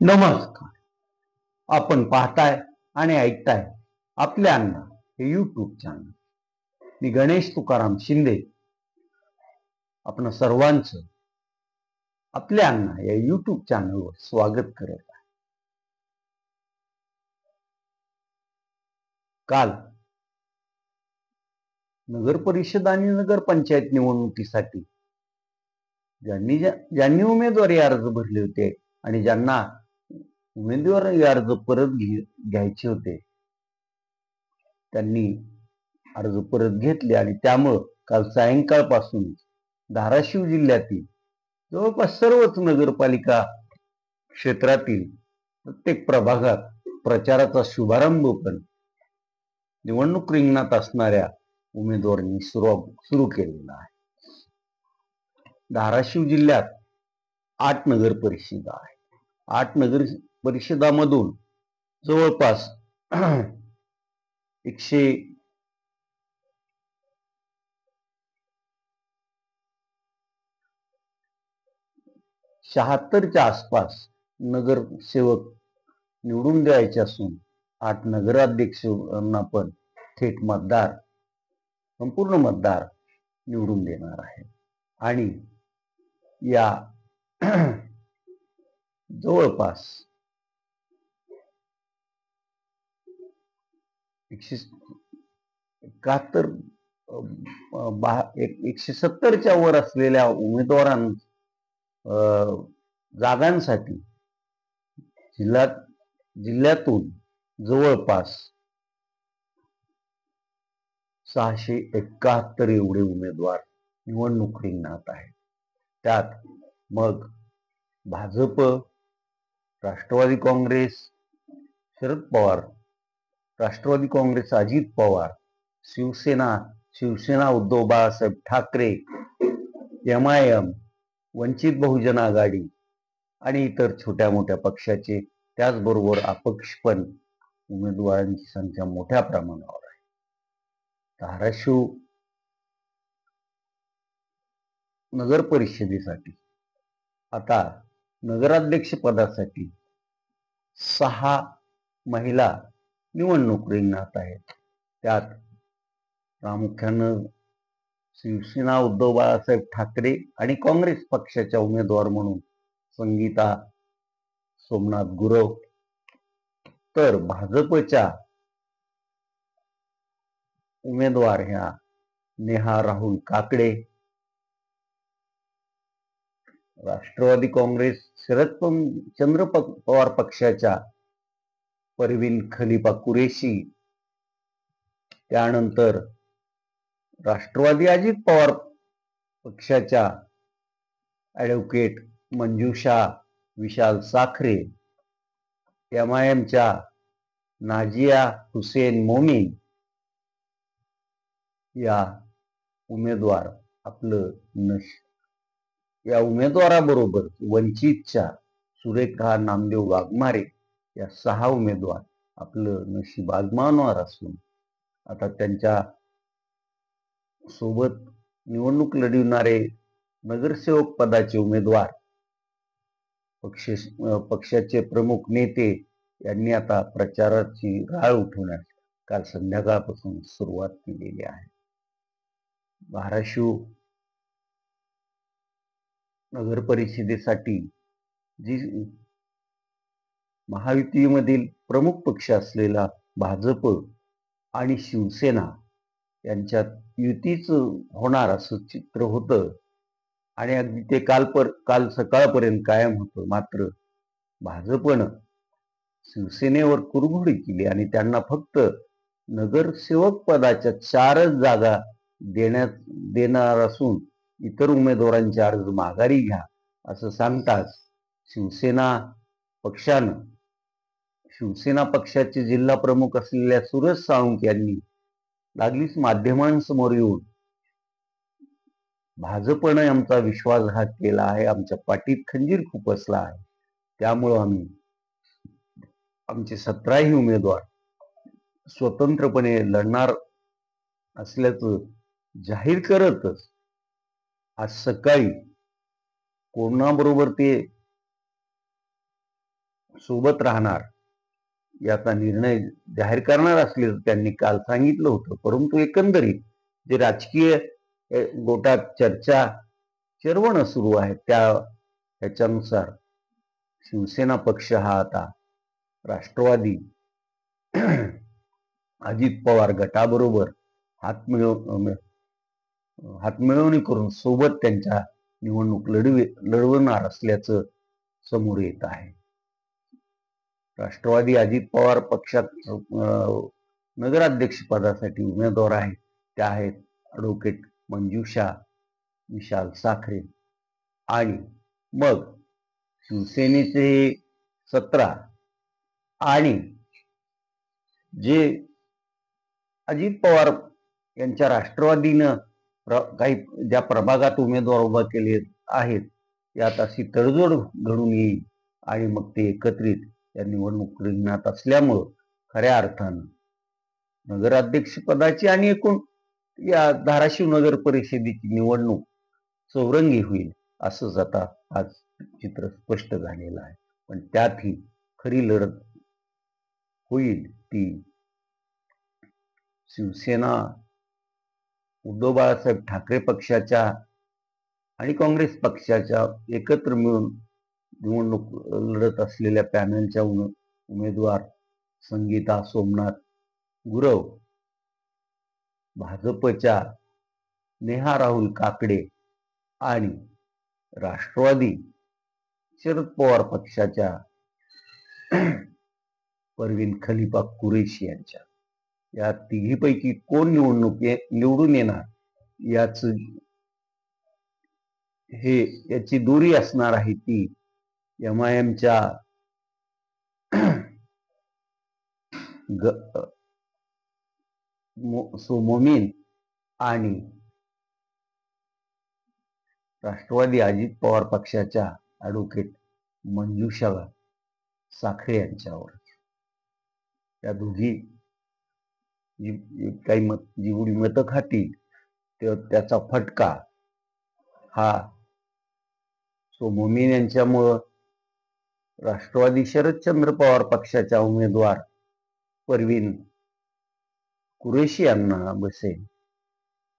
नमस्कार. आपण पाहताय आणि ऐकताय आपल्या अण्णा हे युट्यूब चॅनल. मी गणेश तुकाराम शिंदे आपण सर्वांचं आपल्या अण्णा या युट्यूब चॅनलवर स्वागत करत आहे. काल नगर परिषद आणि नगर पंचायत निवडणुकीसाठी ज्यांनी उमेदवारी अर्ज भरले होते आणि ज्यांना उमेदवारी अर्ज परत घ्यायचे होते त्यांनी अर्ज परत घेतले आणि त्यामुळे काल सायंकाळपासून धाराशिव जिल्ह्यातील जवळपास सर्वच नगरपालिका क्षेत्रातील प्रत्येक प्रभागात प्रचाराचा शुभारंभ पण निवडणूक रिंगणात असणाऱ्या उमेदवारांनी सुरू केलेला आहे. धाराशिव जिल्ह्यात 8 नगर परिषदा आहे. 8 नगर परिषदामधून जवळपास 176च्या आसपास नगरसेवक निवडून द्यायचे असून 8 नगराध्यक्षांना पण थेट संपूर्ण मतदार निवडून देणार आहे. आणि या जवळपास 170च्या वर असलेल्या जागांसाठी जिल्ह्यातून जवळपास 671 एवढे उमेदवार निवडणूक रिंगणात आहेत. त्यात मग भाजप, राष्ट्रवादी काँग्रेस शरद पवार, राष्ट्रवादी काँग्रेस अजित पवार, शिवसेना उद्धव बाळासाहेब ठाकरे, MIM, वंचित बहुजन आघाडी आणि इतर छोट्या मोठ्या पक्षाचे त्याचबरोबर अपक्ष पण उमेदवारांची संख्या मोठ्या प्रमाणावर आहे. धाराशिव नगर परिषदेसाठी आता नगराध्यक्ष पदासाठी 6 महिला निवडणूक रिंगणात आहेत. त्यात प्रामुख्यानं शिवसेना उद्धव बाळासाहेब ठाकरे आणि काँग्रेस पक्षाच्या उमेदवार म्हणून संगीता सोमनाथ गुरव, तर भाजपच्या उमेदवार ह्या नेहा राहुल काकडे, राष्ट्रवादी काँग्रेस शरदचंद्र पवार पक्षाच्या परवीन खलिफा कुरेशी, त्यानंतर राष्ट्रवादी अजित पवार पक्षाच्या ॲडव्होकेट मंजुषा विशाल साखरे, MIMच्या नाजिया हुसेन मोमीन या उमेदवाराबरोबर वंचितच्या सुरेखा नामदेव वाघमारे या 6 उमेदवार आपलं नशीब आजमावणार असून आता त्यांच्या सोबत निवडणूक लढविणारे नगरसेवक पदाचे उमेदवार पक्षाचे प्रमुख नेते यांनी आता प्रचाराची राळ उठवण्यास काल संध्याकाळपासून सुरुवात केलेली आहे. धाराशिव नगर परिषदेसाठी जी महायुतीमधील प्रमुख पक्ष असलेला भाजप आणि शिवसेना यांच्यात युतीच होणार असं चित्र होतं आणि अगदी ते काल सकाळपर्यंत कायम होतं. मात्र भाजपनं शिवसेनेवर कुरघोडी केली आणि त्यांना फक्त नगरसेवक पदाच्या 4च जागा देणार असून इतर उमेदवारांचे अर्ज माघारी घ्या असं सांगताच शिवसेना पक्षाचे जिल्हा प्रमुख असलेल्या सुरज साळुंखे यांनी लागलीच माध्यमांसमोर येऊन भाजपनं आमचा विश्वासघात केला आहे, आमच्या पाठीत खंजीर खुपसला आहे, त्यामुळं आम्ही आमचे 17ही उमेदवार स्वतंत्रपणे लढणार असल्याचं जाहीर करतच आज सकाळी कोणाबरोबर ते सोबत राहणार याचा निर्णय जाहीर करणार असल्याचं त्यांनी काल सांगितलं होतं. परंतु एकंदरीत जे राजकीय गोटात चर्चा चर्वण सुरू आहे त्याच्यानुसार शिवसेना पक्ष हा आता राष्ट्रवादी अजित पवार गटाबरोबर हातमिळवणी करून सोबत त्यांच्या निवडणूक लढवणार असल्याचं समोर येत आहे. राष्ट्रवादी अजित पवार पक्षात नगराध्यक्ष पदासाठी उमेदवार आहेत. त्या आहेत ॲडव्होकेट मंजुषा विशाल साखरे आणि मग शिवसेनेचे 17 आणि जे अजित पवार यांच्या राष्ट्रवादीनं काही ज्या प्रभागात उमेदवार उभा केले आहेत यात अशी तडजोड घडून येईल आणि मग ते एकत्रित या निवडणूक रिंगणात असल्यामुळं खऱ्या अर्थानं नगराध्यक्ष पदाची आणि एकूण या धाराशिव नगर परिषदेची निवडणूक चौरंगी होईल असंच आता आज चित्र स्पष्ट झालेलं आहे. पण त्यातही खरी लढत होईल ती शिवसेना उद्धव बाळासाहेब ठाकरे पक्षाच्या आणि काँग्रेस पक्षाच्या एकत्र मिळून निवडणूक लढत असलेल्या पॅनलच्या उमेदवार संगीता सोमनाथ गुरव, भाजपच्या नेहा राहुल काकडे आणि राष्ट्रवादी शरद पवार पक्षाच्या परवीन खलिफा कुरेशी यांच्या या तिघीपैकी कोण निवडून येणार याची दूरी असणार आहे ती MIMच्या मोमीन आणि राष्ट्रवादी अजित पवार पक्षाच्या ॲडव्होकेट मंजुषा साखरे यांच्यावर. त्या दोघी जेवढी मतं खातील त्याचा फटका हा मोमीन यांच्यामुळं राष्ट्रवादी शरदचंद्र पवार पक्षाच्या उमेदवार परवीन कुरेशी यांना बसेल,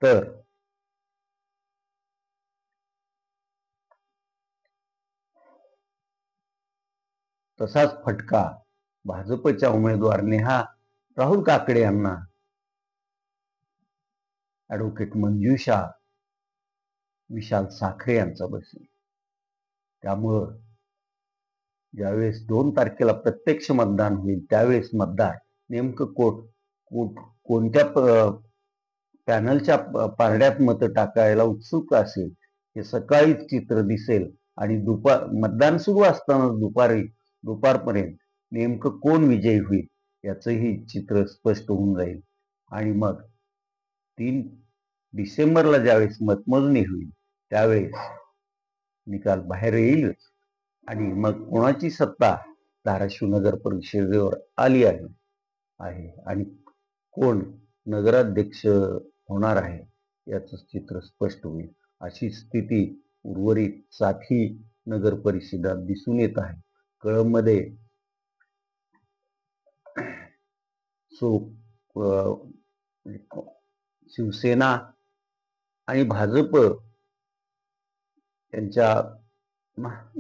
तर तसाच फटका भाजपच्या उमेदवार नेहा राहुल काकडे यांना ॲडव्होकेट मंजुषा विशाल साखरे यांचा बसेल. त्यामुळं ज्यावेळेस 2 तारखेला प्रत्यक्ष मतदान होईल त्यावेळेस मतदार नेमकं कोणत्या पॅनलच्या पारड्यात मतं टाकायला उत्सुक असेल हे सकाळीच चित्र दिसेल आणि मतदान सुरू असताना दुपारपर्यंत नेमकं कोण विजयी होईल याचंही चित्र स्पष्ट होऊन जाईल. आणि मग 3 डिसेंबरला ज्यावेळेस मतमोजणी होईल त्यावेळेस निकाल बाहेर येईलच आणि मग कोणाची सत्ता धाराशिव नगर परिषदेवर आली आहे आणि कोण नगराध्यक्ष होणार आहे याचं चित्र स्पष्ट होईल. अशी स्थिती उर्वरित 7 नगर परिषदात दिसून येत आहे. कळंबमध्ये शिवसेना आणि भाजप यांच्या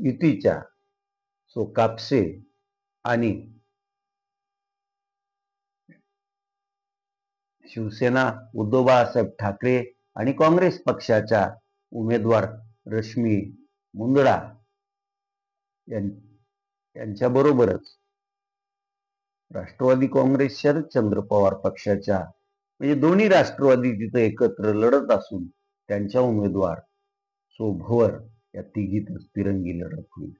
युतीच्या कापसे आणि शिवसेना उद्धव बाळासाहेब ठाकरे आणि काँग्रेस पक्षाच्या उमेदवार रश्मी मुंदडा यांच्याबरोबरच राष्ट्रवादी काँग्रेस शरदचंद्र पवार पक्षाच्या म्हणजे दोन्ही राष्ट्रवादी तिथे एकत्र लढत असून त्यांच्या उमेदवार भवर या तिघीतच तिरंगी लढत होईल.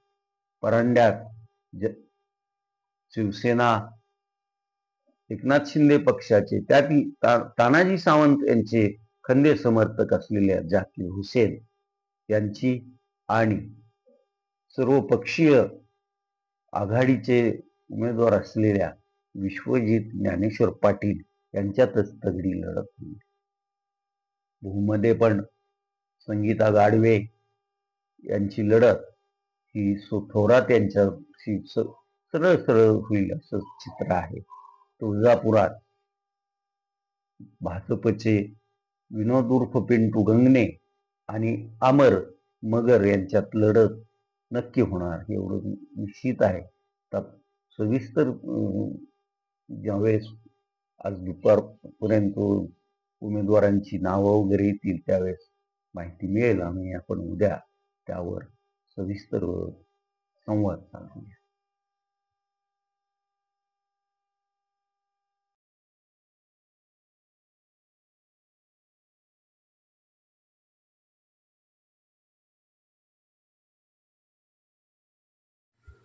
परांड्यात शिवसेना एकनाथ शिंदे पक्षाचे तानाजी सावंत यांचे खंदे समर्थक असलेल्या जाकीर हुसेन यांची आणि सर्वपक्षीय आघाडीचे उमेदवार असलेल्या विश्वजित ज्ञानेश्वर पाटील यांच्यातच तगडी लढत होईल. भूमध्ये पण संगीता गाडवे यांची लढत ही थोरात यांच्याशी सरळ सरळ होईल असं चित्र आहे. तुळजापुरात भाजपचे विनोद उर्फ पिंटू गंगणे आणि अमर मगर यांच्यात लढत नक्की होणार एवढं निश्चित आहे. तर सविस्तर ज्यावेळेस आज दुपारपर्यंत उमेदवारांची नावं वगैरे येतील त्यावेळेस माहिती मिळेल आणि आपण उद्या त्यावर सविस्तर संवाद साधूया.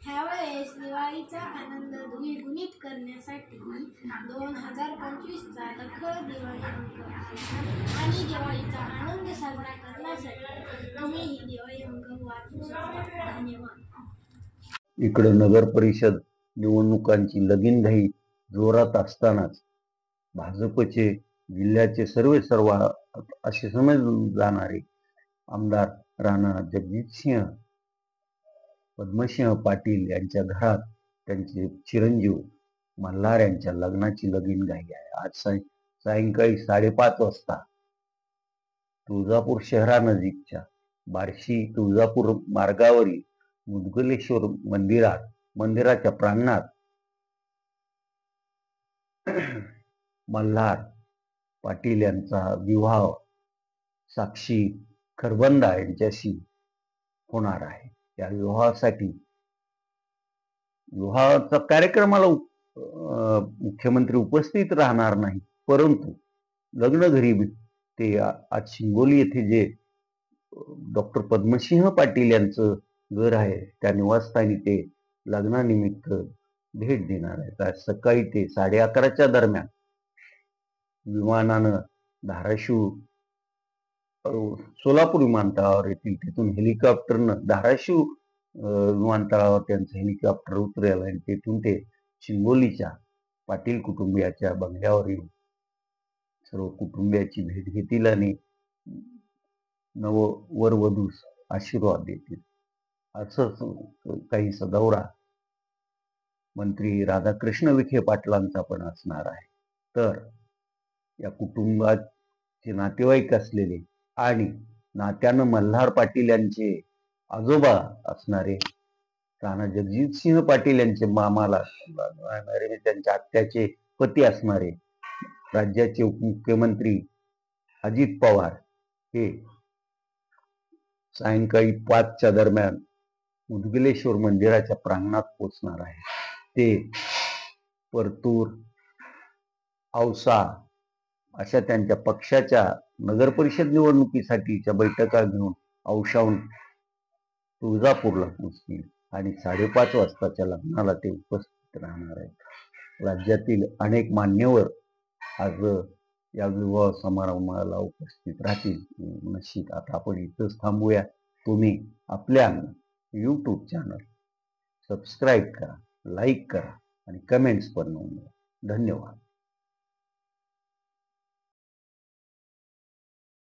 ह्यावेळेस दिवाळीचा आनंद द्विगुणित करण्यासाठी 2025चा दखल दिवाळी अंक आणि दिवाळीचा आनंद साजरा करण्यासाठी तुम्ही ही दिवाळी अंक वाचू शकता. धन्यवाद. इकडे नगर परिषद निवडणुकांची लगीनघाई जोरात असतानाच भाजपचे जिल्ह्याचे सर्व असे समजले जाणारे आमदार राणा जगजितसिंह पद्मसिंह पाटील यांच्या घरात त्यांचे चिरंजीव मल्हार यांच्या लग्नाची लगीनघाई आहे. आज सायंकाळी 5:30 वाजता तुळजापूर शहरानजीकच्या बार्शी तुळजापूर मार्गावरील मुदगलेश्वर मंदिराच्या प्रांगणात मल्हार पाटील यांचा विवाह साक्षी खरबंदा यांच्याशी होणार आहे. या विवाहाचा कार्यक्रमाला मुख्यमंत्री उपस्थित राहणार नाही, परंतु लग्न घरी ते आज शिंगोली येथे जे डॉक्टर पद्मसिंह पाटील यांचं घर आहे त्या निवासस्थानी ते लग्नानिमित्त भेट देणार आहेत. आज सकाळी ते 11:30च्या दरम्यान विमानानं धाराशिव सोलापूर विमानतळावर येतील. तिथून हेलिकॉप्टरनं धाराशिव विमानतळावर त्यांचं हेलिकॉप्टर उतरेल आणि तेथून ते शिंगोलीच्या पाटील कुटुंबियाच्या बंगल्यावर येऊन सर्व कुटुंबियाची भेट घेतील आणि वर वधूस आशीर्वाद देतील. असं काही दौरा मंत्री राधाकृष्ण विखे पाटलांचा पण असणार आहे. तर या कुटुंबाचे नातेवाईक असलेले आणि नात्यानं मल्हार पाटील यांचे आजोबा असणारे राणा जगजितसिंह पाटील यांचे मामाला त्यांच्या आत्याचे पती असणारे राज्याचे उपमुख्यमंत्री अजित पवार हे सायंकाळी 5च्या दरम्यान मुदगलेश्वर मंदिराच्या प्रांगणात पोचणार आहे. ते परतूर औसा अशा त्यांच्या पक्षाच्या नगर परिषद निवडणुकीसाठीच्या बैठका घेऊन औशाहून तुळजापूरला पोहोचतील आणि 5:30 वाजताच्या लग्नाला ते उपस्थित राहणार आहेत. राज्यातील अनेक मान्यवर आज या विवाह समारंभाला उपस्थित राहतील निश्चित. आता आपण इथंच थांबूया. तुम्ही आपल्या YouTube चॅनल सबस्क्राईब करा, लाईक करा आणि कमेंट्स पण नोंदवा. धन्यवाद.